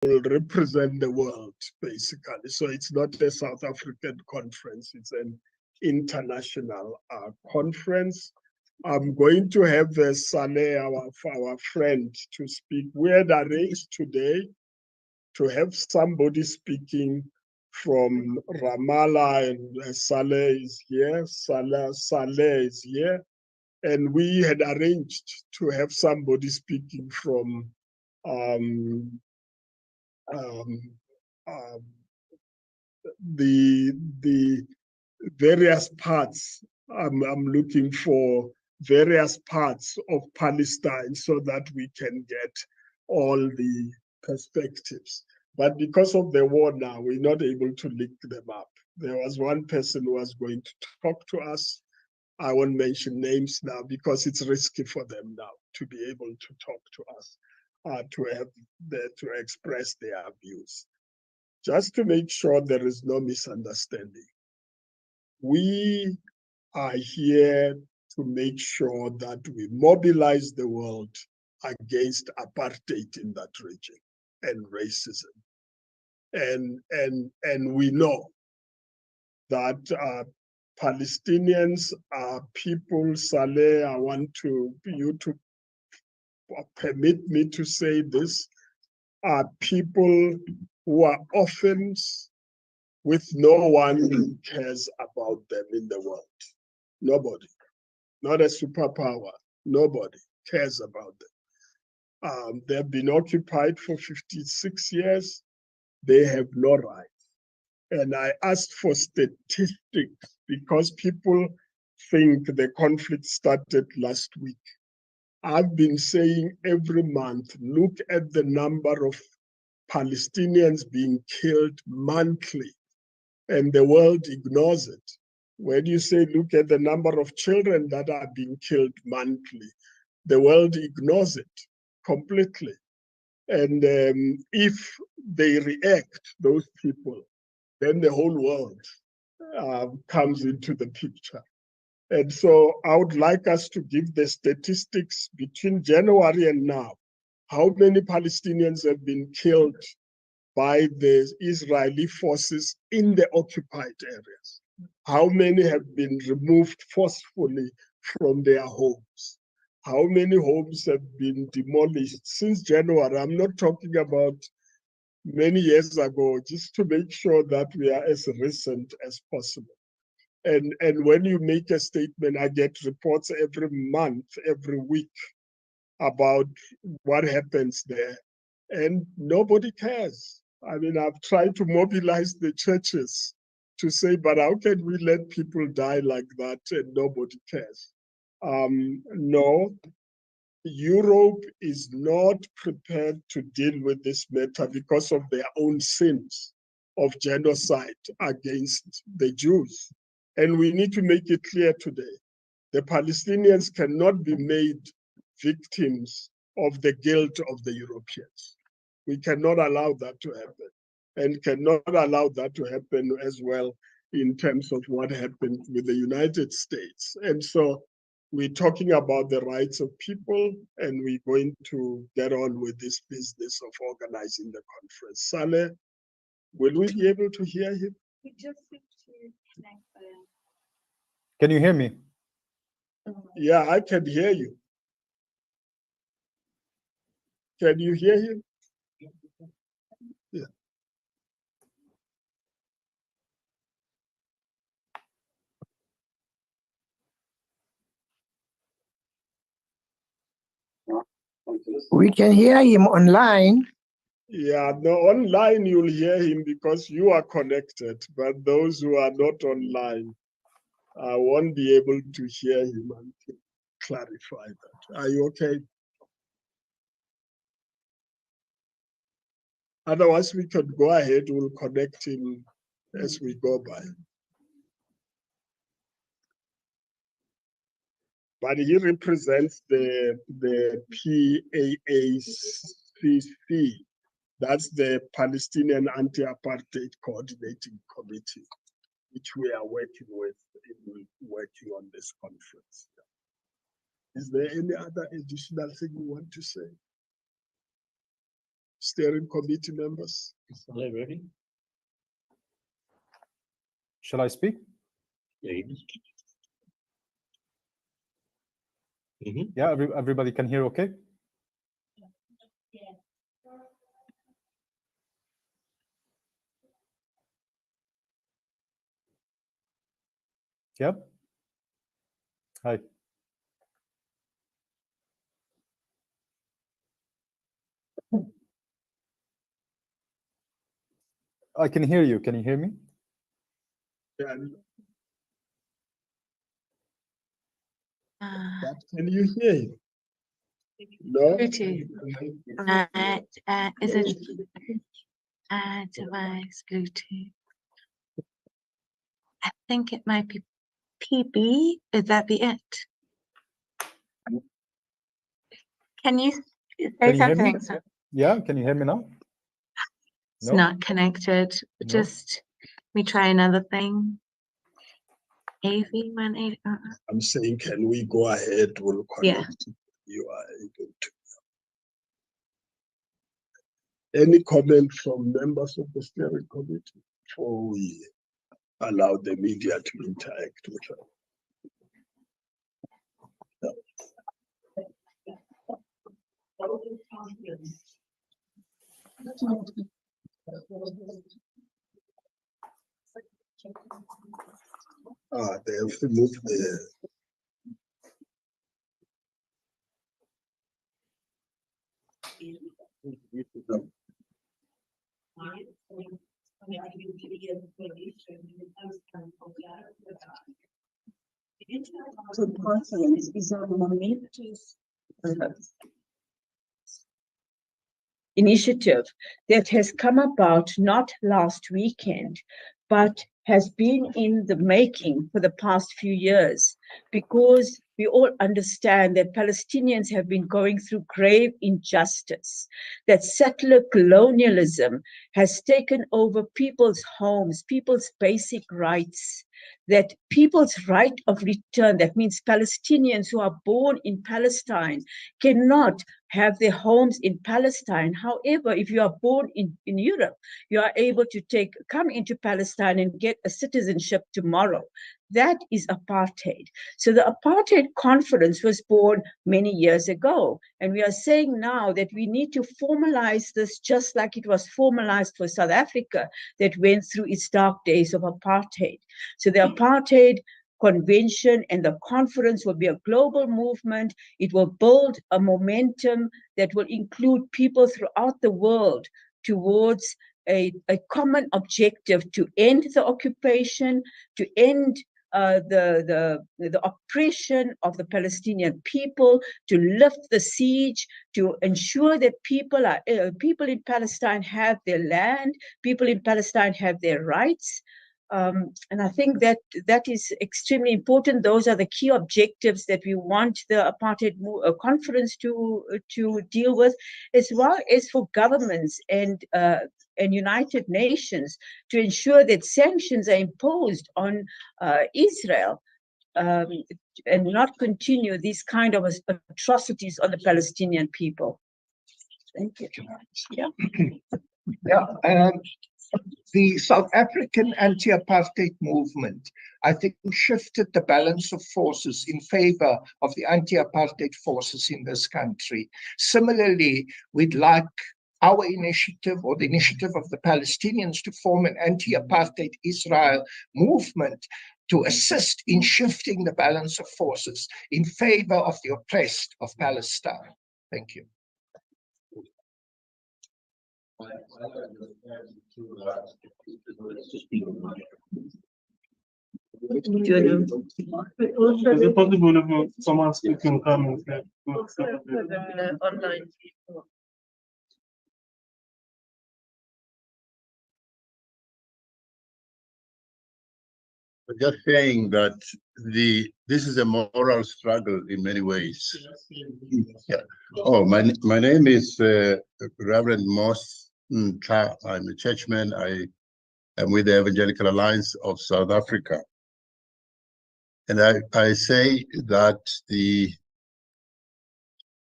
will represent the world, basically. So it's not a South African conference, it's an international conference. I'm going to have Saleh, our friend, to speak. We had arranged today to have somebody speaking from Ramallah, and Saleh is here. Saleh is here. And we had arranged to have somebody speaking from um, um, um, the various parts. I'm looking for various parts of Palestine so that we can get all the perspectives. But because of the war now, we're not able to link them up. There was one person who was going to talk to us. I won't mention names now because it's risky for them now to be able to talk to us, to express their views. Just to make sure there is no misunderstanding, we are here to make sure that we mobilize the world against apartheid in that region and racism. And we know that Palestinians are people. Saleh, I want you to permit me to say this, are people who are orphans with no one who cares about them in the world. Nobody, not a superpower, nobody cares about them. They've been occupied for 56 years. They have no rights. And I asked for statistics because people think the conflict started last week. I've been saying every month, look at the number of Palestinians being killed monthly, and the world ignores it. When you say, look at the number of children that are being killed monthly, the world ignores it completely. And if they react, those people, then the whole world comes into the picture. And so I would like us to give the statistics between January and now. How many Palestinians have been killed by the Israeli forces in the occupied areas? How many have been removed forcefully from their homes? How many homes have been demolished since January? I'm not talking about many years ago, just to make sure that we are as recent as possible. And when you make a statement, I get reports every month, every week about what happens there. And nobody cares. I mean, I've tried to mobilize the churches to say, but how can we let people die like that and nobody cares? No, Europe is not prepared to deal with this matter because of their own sins of genocide against the Jews. And we need to make it clear today, the Palestinians cannot be made victims of the guilt of the Europeans. We cannot allow that to happen, and cannot allow that to happen as well in terms of what happened with the United States. And so we're talking about the rights of people, and we're going to get on with this business of organizing the conference. Saleh, will we be able to hear him? Can you hear me? Yeah, I can hear you. Can you hear him? Yeah. We can hear him online. Yeah, no, online you'll hear him because you are connected, but those who are not online won't be able to hear him and clarify that. Are you okay? Otherwise, we could go ahead, we'll connect him as we go by. But he represents the PAACC. That's the Palestinian Anti-Apartheid Coordinating Committee, which we are working with in working on this conference. Is there any other additional thing you want to say? steering committee members? Are they ready? Shall I speak? Yeah. Yeah, everybody can hear okay? Yep. Hi. I can hear you. Can you hear me? And Uh, but can you hear him? No? Bluetooth. Is it device Bluetooth? I think it might be PB. Would that be it? Can you say Can you hear me? something? So Yeah, can you hear me now? it's No? not connected. No? Just we try another thing. AV180. I'm saying, can we go ahead? We'll Yeah. connect. You are able to. Any comment from members of the steering committee before we allow the media to interact with us? They have removed the. So conference is a momentous initiative that has come about not last weekend, but has been in the making for the past few years, because we all understand that Palestinians have been going through grave injustice, that settler colonialism has taken over people's homes, people's basic rights, that people's right of return, that means Palestinians who are born in Palestine, cannot have their homes in Palestine. However, if you are born in Europe, you are able to come into Palestine and get a citizenship tomorrow. That is apartheid. So the apartheid conference was born many years ago. And we are saying now that we need to formalize this just like it was formalized for South Africa that went through its dark days of apartheid. So the apartheid convention and the conference will be a global movement. It will build a momentum that will include people throughout the world towards a common objective to end the occupation, to end the oppression of the Palestinian people, to lift the siege, to ensure that people in Palestine have their land, people in Palestine have their rights. And I think that is extremely important. Those are the key objectives that we want the apartheid conference to deal with, as well as for governments and United Nations to ensure that sanctions are imposed on Israel and not continue these kind of atrocities on the Palestinian people. Thank you. Yeah, the South African anti-apartheid movement, I think, shifted the balance of forces in favor of the anti-apartheid forces in this country. Similarly, we'd like our initiative, or the initiative of the Palestinians, to form an anti-apartheid Israel movement to assist in shifting the balance of forces in favor of the oppressed of Palestine. Thank you. Is it possible if someone can come and say, Online. Just saying that this is a moral struggle in many ways. Yeah. Oh, my name is Reverend Moss Cha. I'm a churchman. I am with the Evangelical Alliance of South Africa. And I say that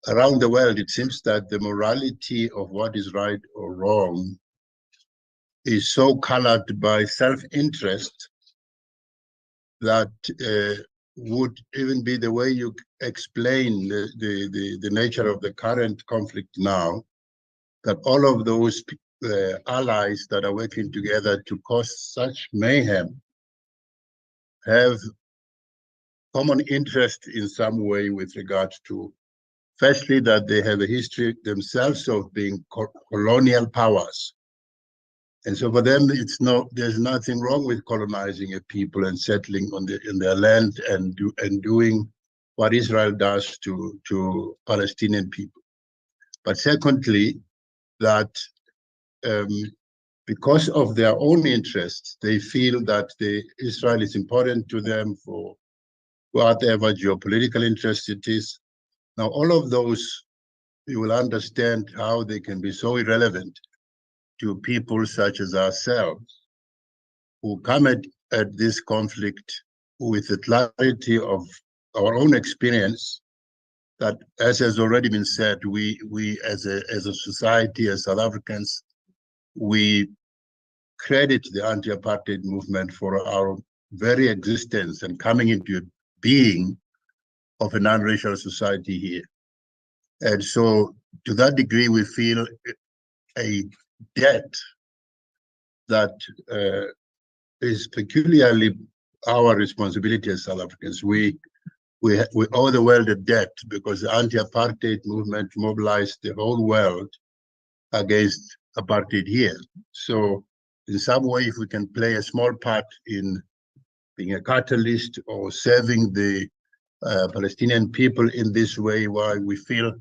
around the world, it seems that the morality of what is right or wrong is so colored by self-interest that would even be the way you explain the nature of the current conflict now, that all of those allies that are working together to cause such mayhem have common interest in some way with regard to, firstly, that they have a history themselves of being colonial powers. And so for them, there's nothing wrong with colonizing a people and settling in their land and doing what Israel does to Palestinian people. But secondly, that because of their own interests, they feel that Israel is important to them for whatever geopolitical interest it is. Now, all of those, you will understand how they can be so irrelevant to people such as ourselves, who come at this conflict with the clarity of our own experience, that, as has already been said, we as a society, as South Africans, we credit the anti-apartheid movement for our very existence and coming into being of a non-racial society here. And so to that degree, we feel a debt that is peculiarly our responsibility as South Africans. We owe the world a debt because the anti-apartheid movement mobilized the whole world against apartheid here. So in some way, if we can play a small part in being a catalyst or serving the Palestinian people in this way, why we feel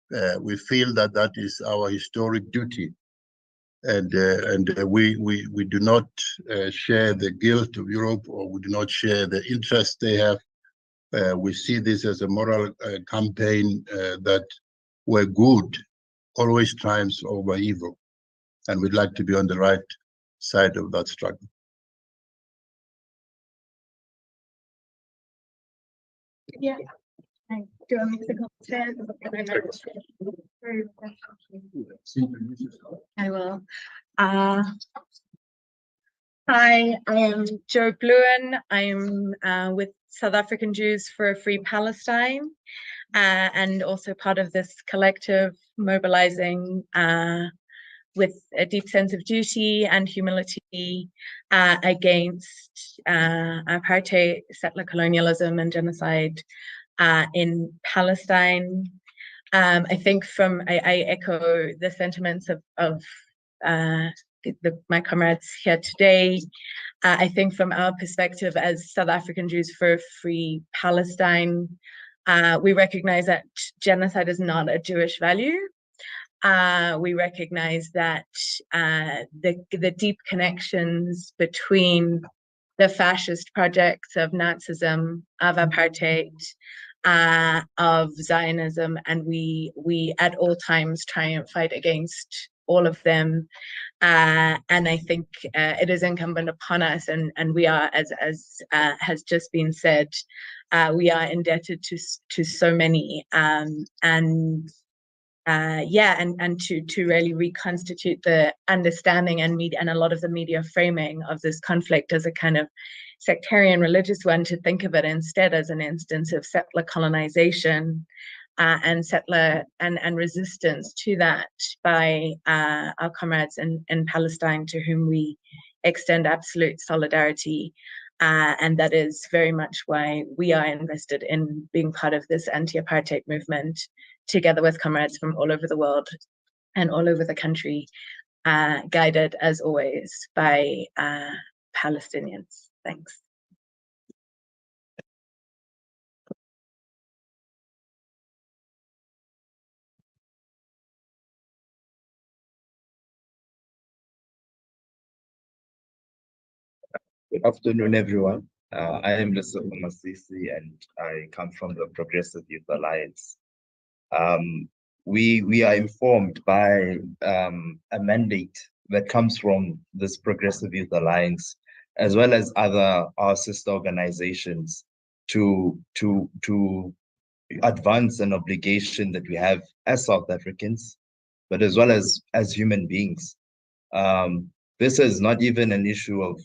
that that is our historic duty. And we do not share the guilt of Europe, or we do not share the interest they have. We see this as a moral campaign that where good always triumphs over evil. And we'd like to be on the right side of that struggle. Yeah. Do you want me to go upstairs? I will. Hi, I am Jo Bluin. I'm with South African Jews for a Free Palestine, and also part of this collective mobilizing with a deep sense of duty and humility against apartheid, settler colonialism, and genocide in Palestine. I think I echo the sentiments of my comrades here today. I think from our perspective as South African Jews for a Free Palestine, we recognize that genocide is not a Jewish value. We recognize that the deep connections between the fascist projects of Nazism, of apartheid, of Zionism, and we at all times try and fight against all of them. And I think it is incumbent upon us, and we are, as has just been said, we are indebted to so many, and to really reconstitute the understanding and a lot of the media framing of this conflict as a kind of sectarian religious one, to think of it instead as an instance of settler colonization and settler and resistance to that by our comrades in Palestine, to whom we extend absolute solidarity. And that is very much why we are invested in being part of this anti-apartheid movement, together with comrades from all over the world and all over the country, guided as always by Palestinians. Thanks. Good afternoon, everyone. I am Lisa Umasisi, and I come from the Progressive Youth Alliance. We are informed by a mandate that comes from this Progressive Youth Alliance, as well as our sister organizations, to advance and obligation that we have as South Africans, but as well as human beings. This is not even an issue of,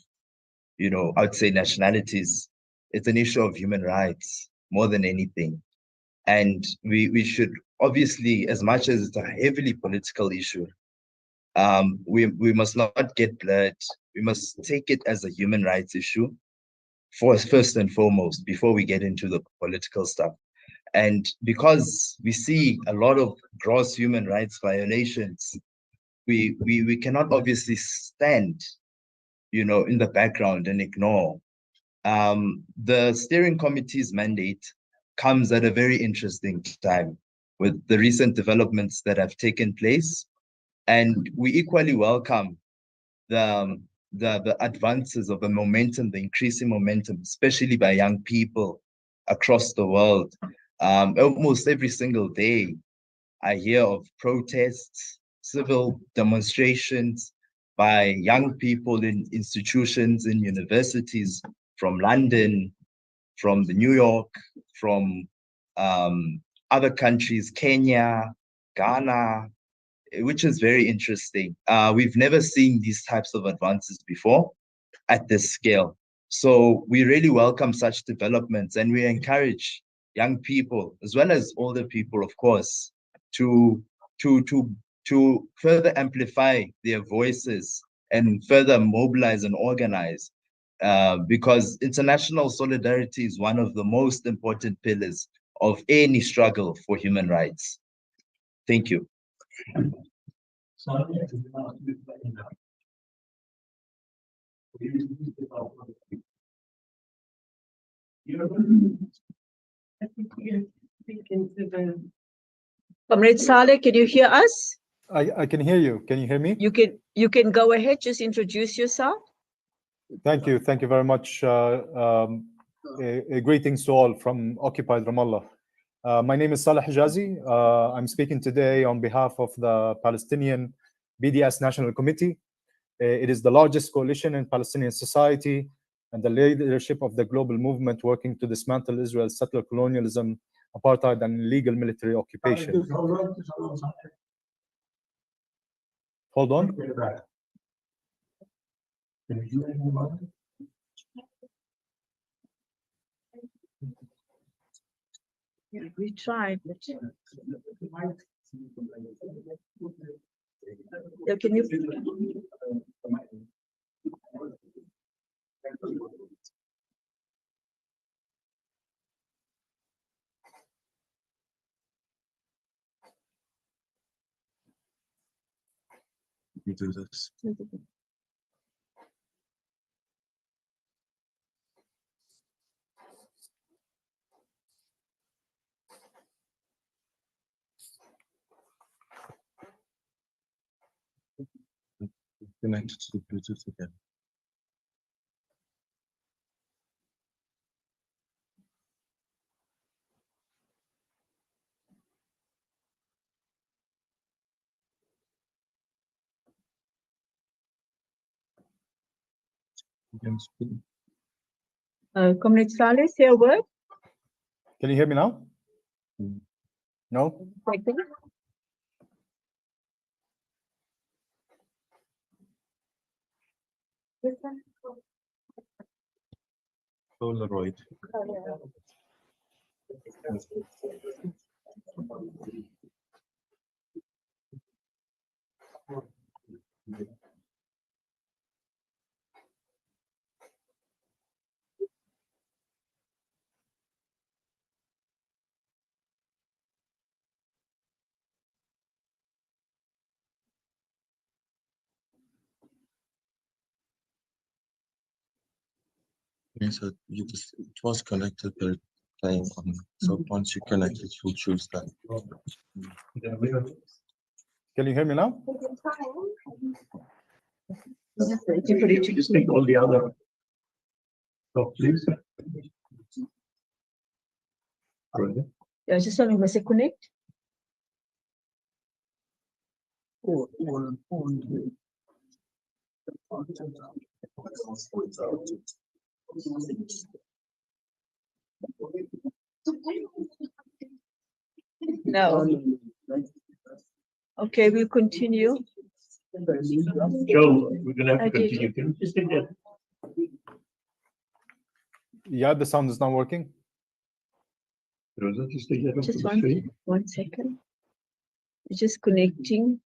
I would say nationalities. It's an issue of human rights more than anything. And we should obviously, as much as it's a heavily political issue, we must not get blurred. We must take it as a human rights issue first and foremost, before we get into the political stuff. And because we see a lot of gross human rights violations, we cannot obviously stand, in the background and ignore. The steering committee's mandate comes at a very interesting time with the recent developments that have taken place. And we equally welcome the advances of the momentum, the increasing momentum, especially by young people across the world. Almost every single day, I hear of protests, civil demonstrations by young people in institutions, in universities, from London, from New York, from other countries, Kenya, Ghana, which is very interesting. We've never seen these types of advances before at this scale. So we really welcome such developments, and we encourage young people, as well as older people, of course, to further amplify their voices and further mobilize and organize, because international solidarity is one of the most important pillars of any struggle for human rights. Thank you. Comrade Saleh, can you hear us? I can hear you. Can you hear me? You can go ahead, just introduce yourself. Thank you. Thank you very much. Greetings to all from occupied Ramallah. My name is Saleh Hijazi. I'm speaking today on behalf of the Palestinian BDS National Committee. It is the largest coalition in Palestinian society and the leadership of the global movement working to dismantle Israel's settler colonialism, apartheid, and illegal military occupation. Hold on. Yeah, we tried. Yeah, can you? You do this. Connected to the Bluetooth again. Comrade Saleh, say a word. Can you hear me now? No? Polaroid. So it was connected, but playing on. So once you connect it, you'll choose that. Can you hear me now? Just take all the other. So please. Yeah, just tell me, was it connect? No. Okay, we'll continue. Joe, we're gonna have to I did. continue. Can you just take that? Yeah, the sound is not working. Rosa, just take that off Just the screen. one second. Just connecting.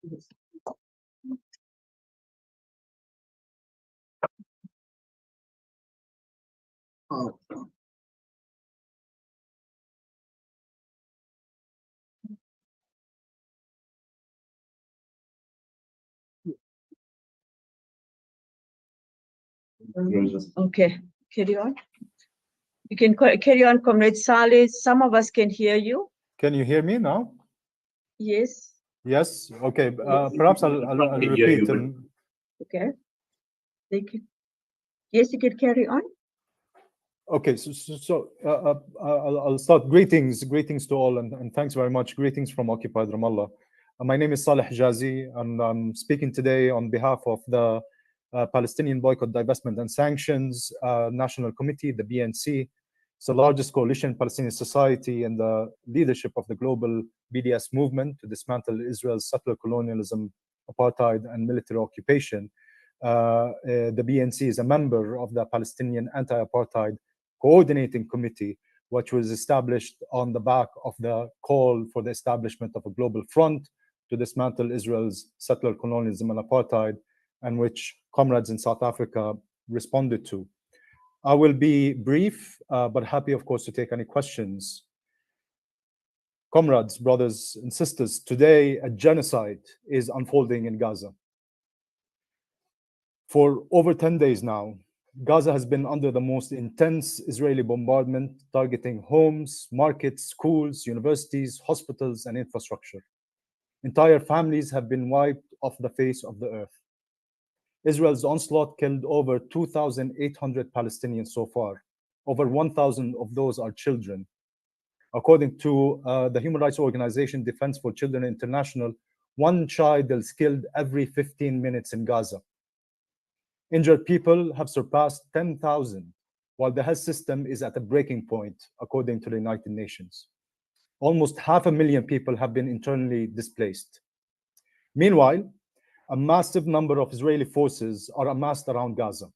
Rosa. Okay, carry on. You can carry on, Comrade Saleh. Some of us can hear you. Can you hear me now? Yes. Yes. Okay. Perhaps I'll Yeah, repeat. you And Okay. Thank you. Yes, you can carry on. okay. I'll start. Greetings to all, and thanks very much. Greetings from occupied Ramallah. My name is Saleh Hijazi, and I'm speaking today on behalf of the Palestinian Boycott, Divestment and Sanctions National Committee, the BNC. It's the largest coalition in Palestinian society and the leadership of the global BDS movement to dismantle Israel's settler colonialism, apartheid, and military occupation. The BNC is a member of the Palestinian Anti-Apartheid Coordinating Committee, which was established on the back of the call for the establishment of a global front to dismantle Israel's settler colonialism and apartheid, and which comrades in South Africa responded to. I will be brief, but happy, of course, to take any questions. Comrades, brothers, and sisters, today a genocide is unfolding in Gaza. For over 10 days now, Gaza has been under the most intense Israeli bombardment, targeting homes, markets, schools, universities, hospitals, and infrastructure. Entire families have been wiped off the face of the earth. Israel's onslaught killed over 2,800 Palestinians so far. Over 1,000 of those are children. According to the human rights organization Defense for Children International, one child is killed every 15 minutes in Gaza. Injured people have surpassed 10,000, while the health system is at a breaking point, according to the United Nations. Almost 500,000 people have been internally displaced. Meanwhile, a massive number of Israeli forces are amassed around Gaza,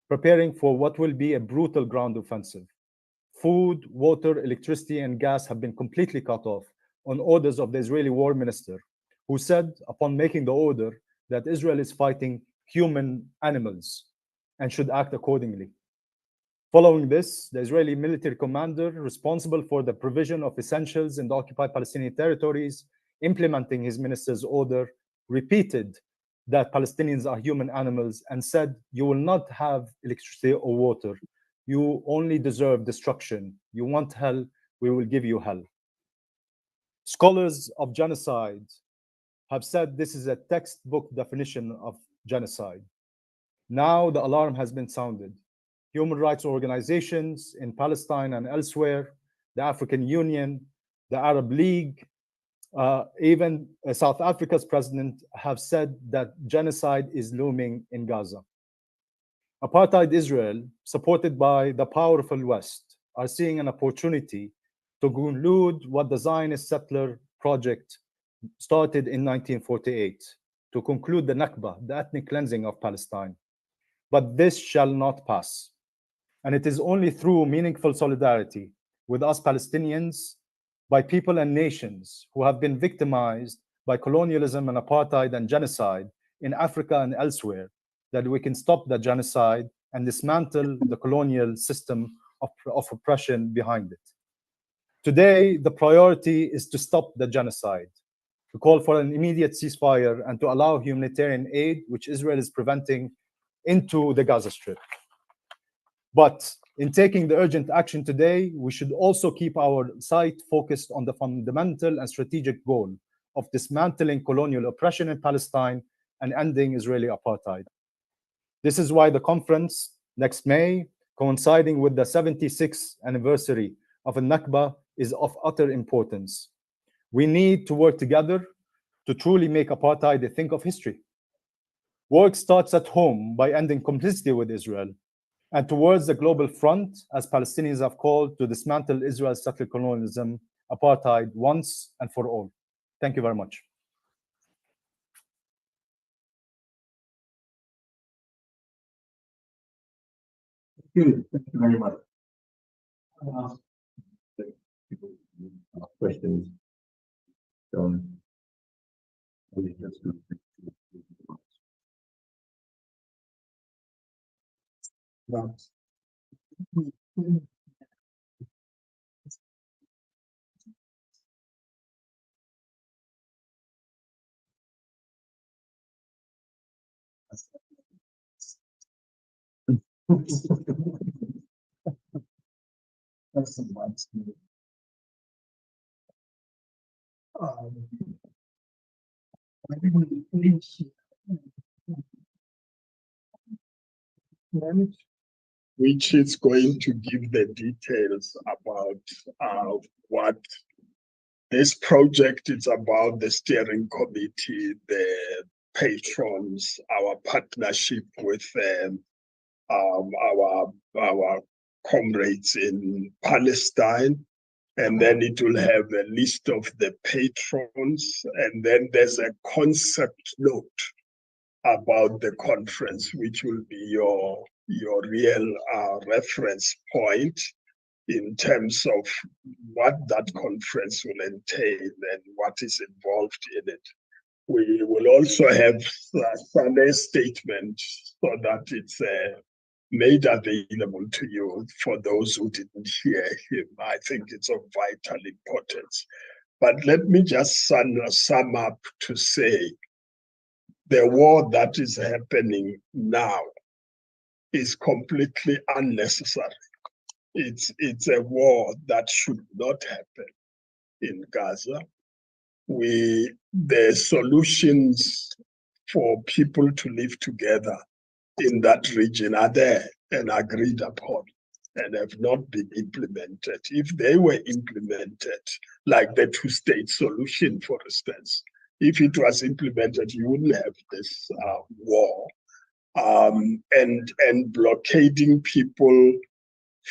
preparing for what will be a brutal ground offensive. Food, water, electricity, and gas have been completely cut off on orders of the Israeli war minister, who said, upon making the order, that Israel is fighting human animals and should act accordingly. Following this, the Israeli military commander responsible for the provision of essentials in the occupied Palestinian territories, implementing his minister's order, repeated that Palestinians are human animals and said, "You will not have electricity or water. You only deserve destruction. You want hell, we will give you hell." Scholars of genocide have said this is a textbook definition of genocide. Now the alarm has been sounded. Human rights organizations in Palestine and elsewhere, the African Union, the Arab League, even South Africa's president have said that genocide is looming in Gaza. Apartheid Israel, supported by the powerful West, are seeing an opportunity to conclude what the Zionist settler project started in 1948, to conclude the Nakba, the ethnic cleansing of Palestine. But this shall not pass. And it is only through meaningful solidarity with us Palestinians, by people and nations who have been victimized by colonialism and apartheid and genocide in Africa and elsewhere, that we can stop the genocide and dismantle the colonial system of oppression behind it. Today, the priority is to stop the genocide, to call for an immediate ceasefire, and to allow humanitarian aid, which Israel is preventing, into the Gaza Strip. But in taking the urgent action today, we should also keep our sight focused on the fundamental and strategic goal of dismantling colonial oppression in Palestine and ending Israeli apartheid. This is why the conference next May, coinciding with the 76th anniversary of Nakba, is of utter importance. We need to work together to truly make apartheid a thing of history. Work starts at home by ending complicity with Israel, and towards the global front, as Palestinians have called, to dismantle Israel's settler colonialism apartheid once and for all. Thank you very much. Thank you very much. Questions? Which is going to give the details about what this project is about, the steering committee, the patrons, our partnership with our comrades in Palestine. And then it will have a list of the patrons. And then there's a concept note about the conference, which will be your real reference point in terms of what that conference will entail and what is involved in it. We will also have Saleh's statement so that it's made available to you for those who didn't hear him. I think it's of vital importance. But let me just sum up to say the war that is happening now is completely unnecessary. It's a war that should not happen in Gaza. The solutions for people to live together in that region are there and agreed upon and have not been implemented. If they were implemented, like the two-state solution, for instance, if it was implemented, you wouldn't have this war. And blockading people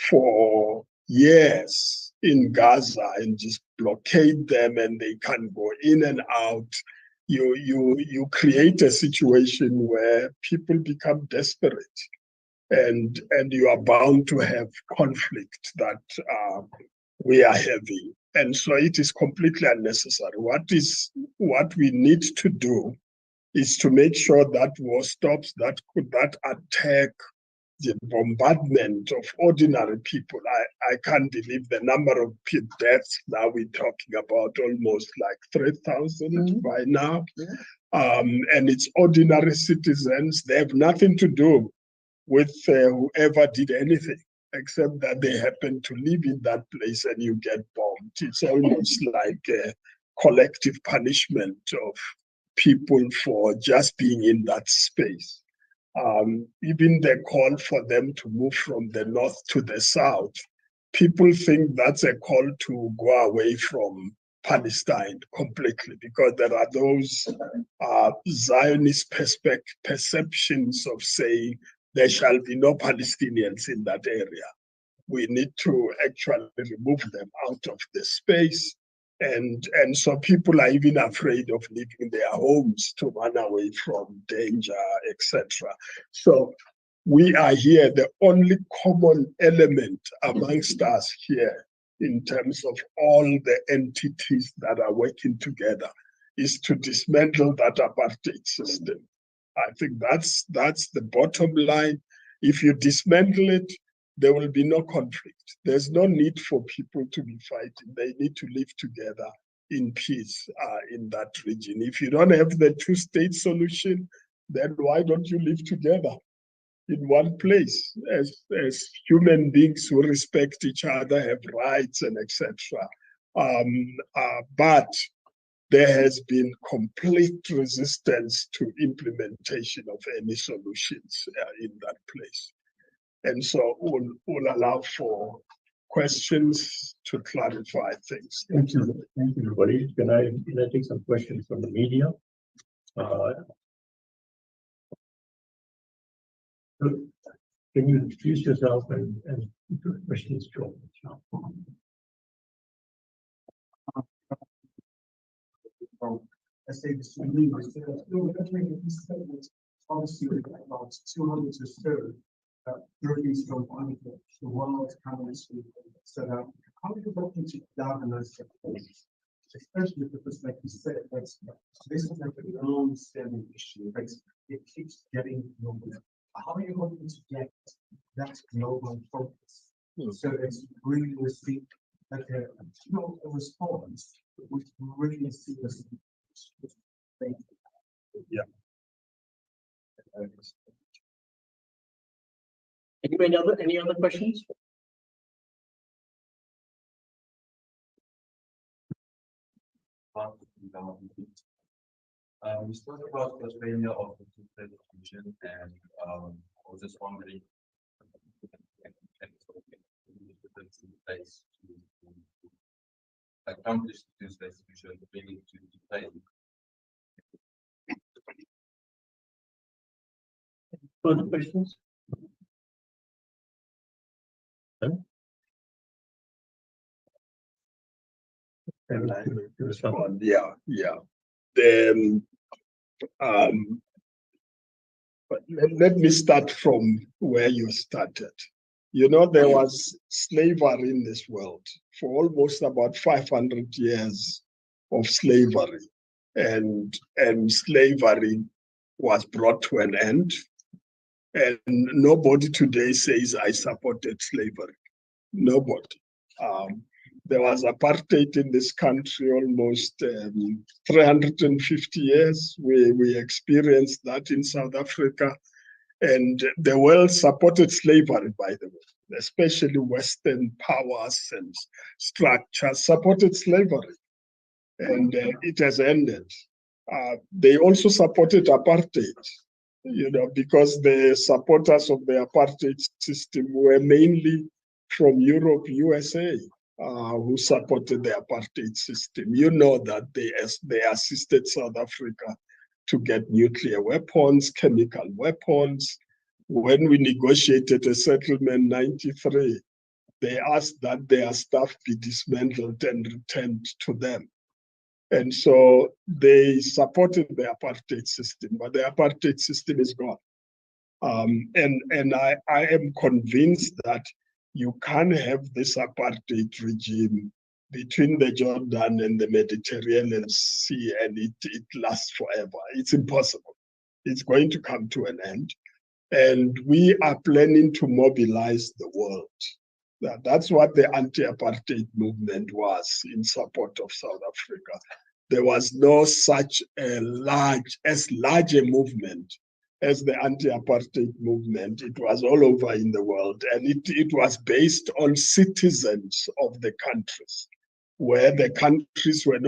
for years in Gaza and just blockade them and they can't go in and out. You create a situation where people become desperate and you are bound to have conflict that we are having. And so it is completely unnecessary. What we need to do is to make sure that war stops, that attack, the bombardment of ordinary people. I can't believe the number of deaths now we're talking about, almost like 3,000 by now. And it's ordinary citizens. They have nothing to do with whoever did anything, except that they happen to live in that place and you get bombed. It's almost like a collective punishment of people for just being in that space. Even the call for them to move from the north to the south, people think that's a call to go away from Palestine completely, because there are those Zionist perceptions of saying there shall be no Palestinians in that area. We need to actually remove them out of the space. And so people are even afraid of leaving their homes to run away from danger, etc. So we are here, the only common element amongst us here in terms of all the entities that are working together is to dismantle that apartheid system. I think that's the bottom line. If you dismantle it, there will be no conflict. There's no need for people to be fighting. They need to live together in peace in that region. If you don't have the two-state solution, then why don't you live together in one place as human beings who respect each other, have rights and etc. But there has been complete resistance to implementation of any solutions in that place. And so we'll allow for questions to clarify things. Thank you, everybody. Can I take some questions from the media? Can you introduce yourself and questions, Joe? from, let's say, the Sudanese. Obviously, about 200 or so refugees from the world coming to South Africa. How do you go into those things? Especially because, like you said, this is like a long-standing issue. It keeps getting global. How are you going to get that global focus so that you really receive like a response which really sees the Yeah. Any other questions? We spoke about the failure of the two-state solution, and I was just wondering place to accomplish the two-state solution, bringing to play. Further questions? And I respond. Yeah. Then, but let me start from where you started. You know, there was slavery in this world for almost about 500 years of slavery, and slavery was brought to an end. And nobody today says I supported slavery. Nobody. There was apartheid in this country almost 350 years. We experienced that in South Africa. And the world supported slavery, by the way, especially Western powers and structures supported slavery. And it has ended. They also supported apartheid, because the supporters of the apartheid system were mainly from Europe, USA, who supported the apartheid system. You know that they assisted South Africa to get nuclear weapons, chemical weapons. When we negotiated a settlement in 93, they asked that their stuff be dismantled and returned to them. And so they supported the apartheid system, but the apartheid system is gone. And I am convinced that you can't have this apartheid regime between the Jordan and the Mediterranean Sea and it lasts forever. It's impossible. It's going to come to an end. And we are planning to mobilize the world. That's what the anti-apartheid movement was in support of South Africa. There was no such a large a movement as the anti-apartheid movement. It was all over in the world, and it was based on citizens of the countries, where the countries were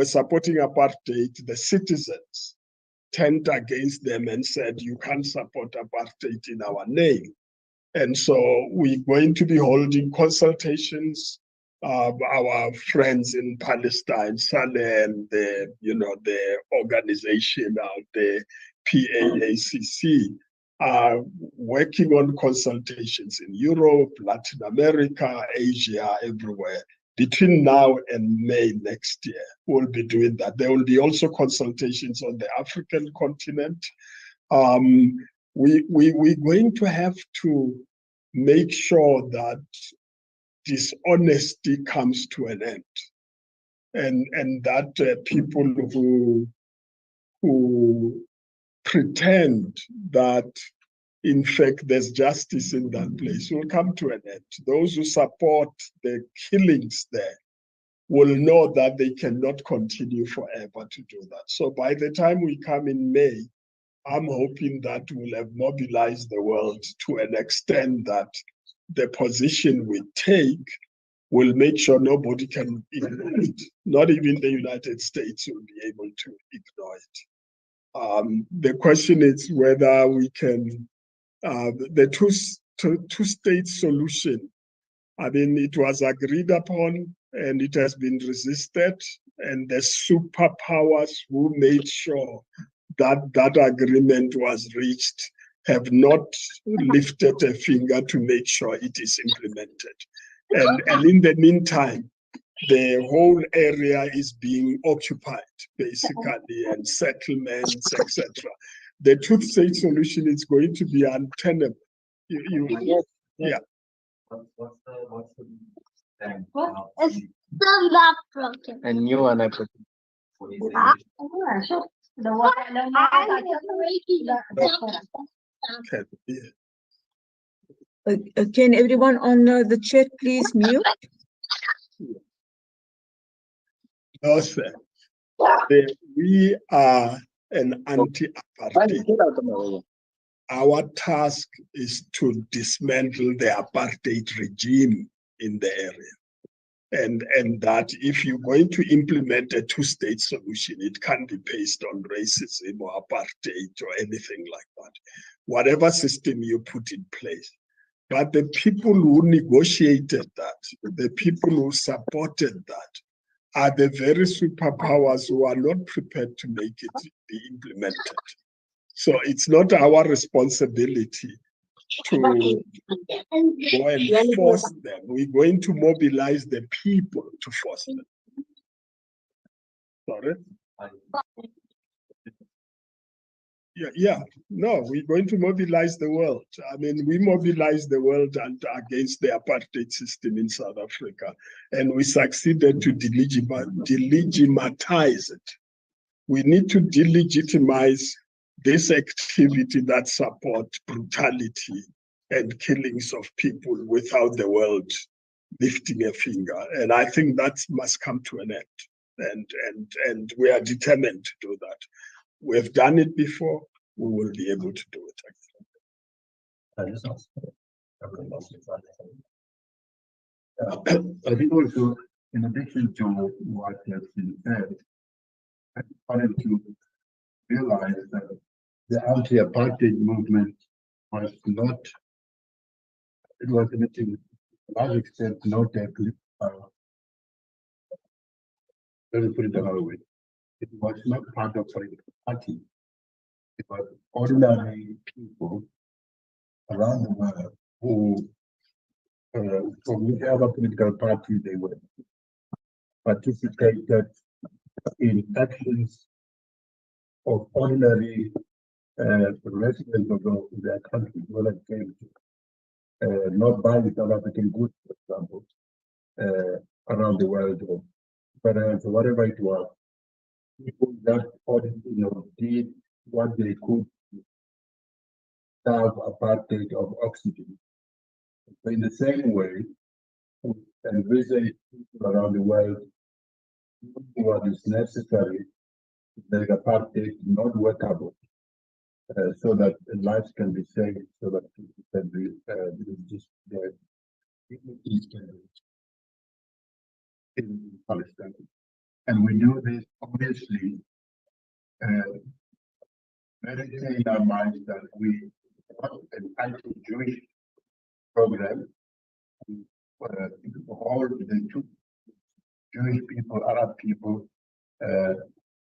supporting apartheid. The citizens turned against them and said, you can't support apartheid in our name. And so we're going to be holding consultations. Our friends in Palestine, Saleh, and the organization, the PAACC, are working on consultations in Europe, Latin America, Asia, everywhere. Between now and May next year, we'll be doing that. There will be also consultations on the African continent. We're going to have to make sure that dishonesty comes to an end, and that people who pretend that in fact there's justice in that place will come to an end. Those who support the killings there will know that they cannot continue forever to do that. So by the time we come in May, I'm hoping that we'll have mobilized the world to an extent that the position we take will make sure nobody can ignore it. Not even the United States will be able to ignore it. The question is whether we can, the two-state solution, I mean, it was agreed upon and it has been resisted, and the superpowers who made sure that that agreement was reached have not lifted a finger to make sure it is implemented. And in the meantime, the whole area is being occupied, basically, and settlements, etc. The two-state solution is going to be untenable. Yeah. What's the plan? A new one I put. Okay. Yeah. Can everyone on the chat please mute? No, sir. We are an anti-apartheid. Our task is to dismantle the apartheid regime in the area. And that if you're going to implement a two-state solution, it can't be based on racism or apartheid or anything like that. Whatever system you put in place. But the people who negotiated that, the people who supported that, are the very superpowers who are not prepared to make it be implemented. So it's not our responsibility to go and force them. We're going to mobilize the people to force them. Sorry? Yeah. No, we're going to mobilize the world. I mean, we mobilized the world against the apartheid system in South Africa, and we succeeded to delegitimize it. We need to delegitimize this activity that supports brutality and killings of people without the world lifting a finger. And I think that must come to an end. And we are determined to do that. We've done it before, we will be able to do it again. I think also, in addition to what has been said, I wanted to realize that the anti-apartheid movement was not, it was to a large extent not a let me put it another way. It was not part of a party. It was ordinary people around the world who, from whichever political party they were, participated in actions of ordinary residents of their country, whether it came to not buying South African goods, for example, around the world, or whatever it was. People that did what they could to starve apartheid of oxygen. So in the same way, we envisage people around the world what is necessary to make apartheid not workable, so that lives can be saved, so that people can be just in Palestine. And we do this obviously meditate in our minds that we have an anti-Jewish program for all the two Jewish people, Arab people,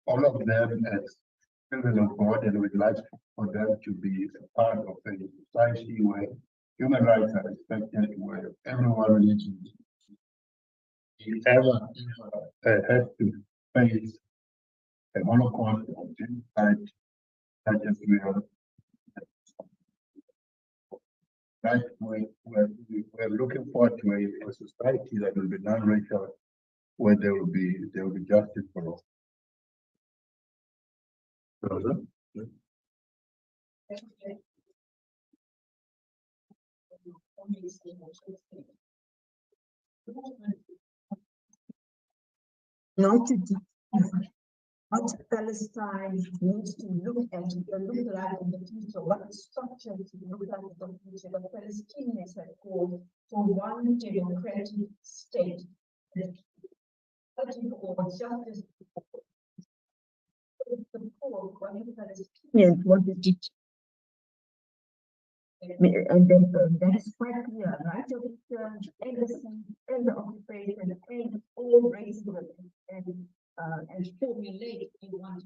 all of them as children of God, and we'd like for them to be a part of a society where human rights are respected, where everyone lives in. If ever has to face a Holocaust or genocide, such as we are, right? We're looking forward to a society that will be non-racial, where there will be justice for all. Not what Palestine needs to look at, look like in the future, what structure to look like in the future. The Palestinians have called for one democratic state. Justice. The Palestinians wanted it. And then that is quite clear, right? So it's and the occupation and all racism and formulate in one.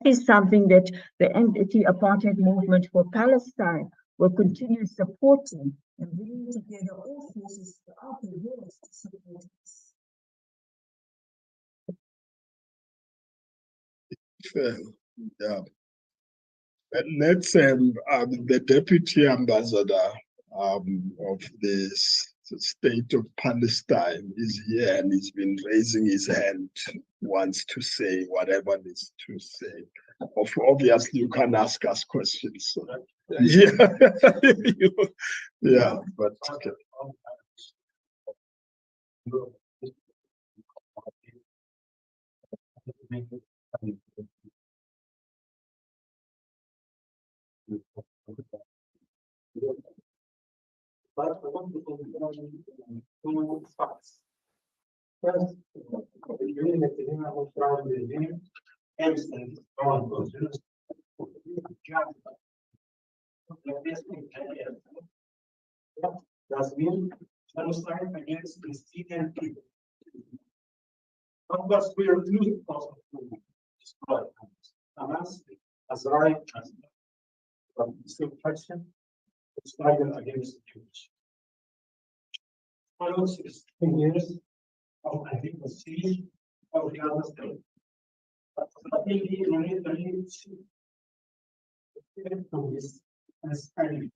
Is something that the anti-apartheid movement for Palestine will continue supporting and bringing together all forces throughout the world to support us. Yeah. Let's the Deputy Ambassador of the State of Palestine is here and he's been raising his hand, wants to say whatever needs to say. Obviously, you can ask us questions. So, yeah, yeah, but okay. But I want to focus on two facts. First, the unit of travel regime aims at strong conditions. Does mean genocide against Palestinian people. Of course, we are losing possible to destroy Hamas as right as but still question the struggle against the Jewish. Following 16 years of anti-siege of the other state. But strategy remains to this as enemy.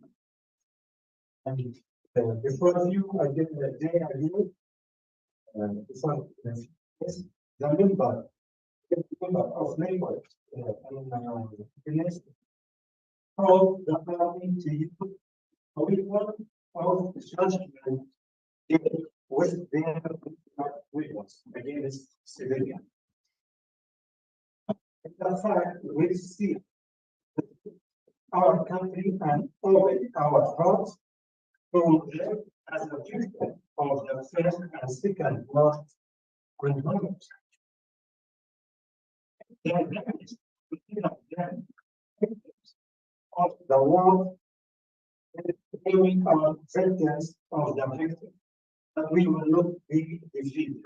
And before you, I get the day I do. This one is the member of neighbors of the party to people of judgment with their weapons against civilians. That's why we see our country and all our hearts to live as a victim of the first and second world conflict. Of the world, giving our vengeance of the victim, that we will not be defeated.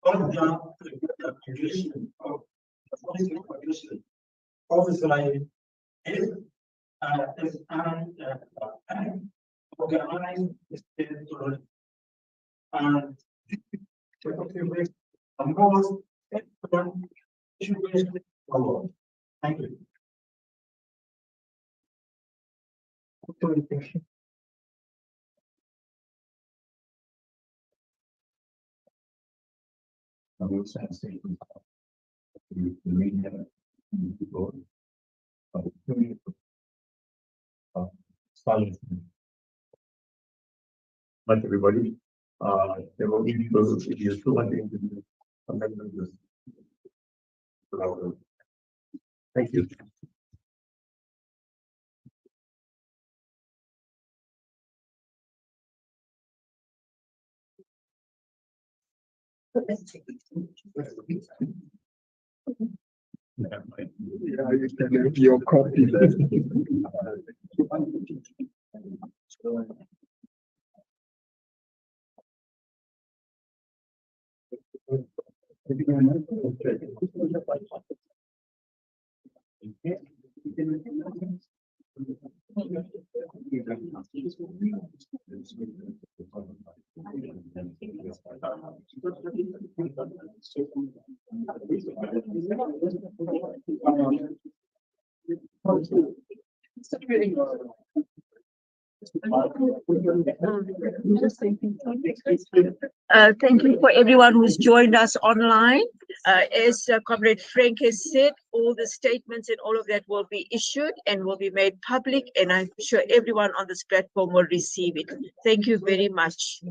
Of the population of the Muslim population of Israel is an organized state terrorist and the most important situation in the world. Thank you. But everybody, there will be people if you still want to interview. Thank you. Yeah, you can have your copy there. Thank you for everyone who's joined us online. As Comrade Frank has said, all the statements and all of that will be issued and will be made public, and I'm sure everyone on this platform will receive it. Thank you very much.